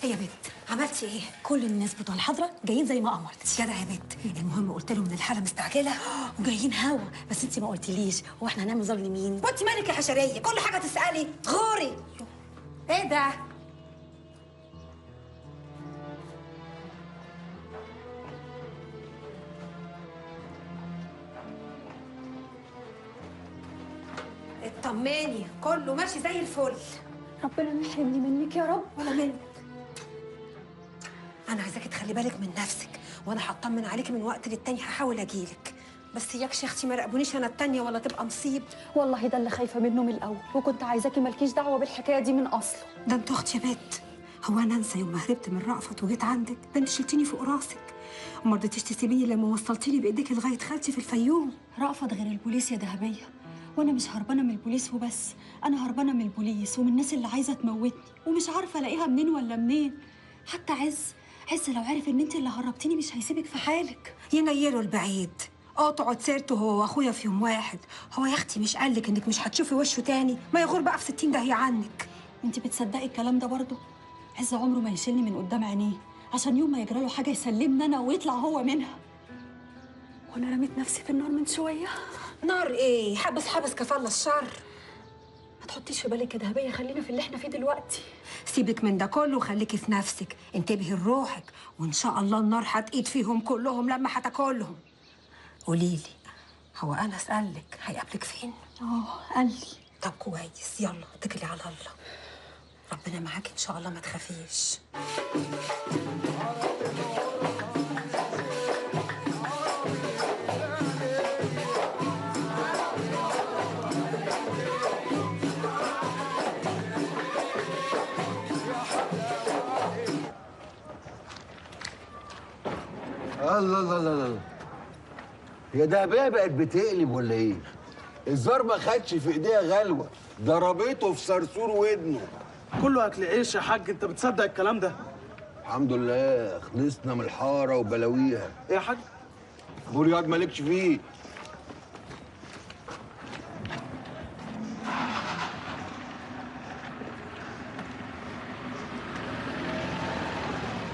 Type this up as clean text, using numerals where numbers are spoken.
ايه يا بت؟ عملتي ايه؟ كل الناس بتوع الحضره جايين زي ما امرت. جدع يا بت. المهم قلت لهم ان الحاله مستعجله وجايين هوا، بس انت ما قلتليش هو احنا هنعمل ظهر لمين؟ وانت مالك يا حشريه؟ كل حاجه تسالي غوري. ايه ده؟ اطمني كله ماشي زي الفل. ربنا ما يحرمني منك يا رب. ولا منك. انا عايزاكي تخلي بالك من نفسك، وانا هطمن عليكي من وقت للتاني، هحاول اجيلك. بس اياكش يا اختي ما راقبونيش انا التانيه ولا تبقى مصيب. والله ده اللي خايفه منه من الاول، وكنت عايزاكي مالكيش دعوه بالحكايه دي من اصله. ده انت اختي يا بت. هو انا انسى يوم ما هربت من رأفت وجيت عندك؟ ده انت شلتيني فوق راسك وما رضيتيش تسيبيني لما وصلتيني بايديك لغايه خالتي في الفيوم. رأفت غير البوليس يا دهبيه، وانا مش هربانه من البوليس وبس، انا هربانه من البوليس ومن الناس اللي عايزه تموتني ومش عارفه الاقيها منين ولا منين. حتى عز لو عارف ان انت اللي هربتيني مش هيسيبك في حالك. ينيله البعيد. اقطعوا سيرته هو واخويا في يوم واحد. هو يا اختي مش قالك انك مش هتشوفي وشه تاني؟ ما يغور بقى في 60 داهيه عنك. انت بتصدقي الكلام ده برضه؟ عز عمره ما يشيلني من قدام عينيه عشان يوم ما يجرى له حاجه يسلمني انا ويطلع هو منها. وانا رميت نفسي في النار من شويه. نار ايه؟ حبس كفالة الشر. ما تحطيش في بالك يا دهبيه، خلينا في اللي احنا فيه دلوقتي. سيبك من ده كله وخليكي في نفسك، انتبهي لروحك، وان شاء الله النار هتقيد فيهم كلهم لما هتاكلهم. قوليلي، هو انا اسالك هيقابلك فين؟ قال لي. طب كويس، يلا اتكلي على الله. ربنا معاكي ان شاء الله، ما تخافيش. الله الله الله الله، يا دهبيه بقت بتقلب ولا ايه؟ الزار ما خدش في ايديها غلوه، ضربته في صرصور ودنه. كله اكل عيش يا حاج، انت بتصدق الكلام ده؟ الحمد لله خلصنا من الحاره وبلاويها. ايه يا حاج؟ بورياض مالكش فيه،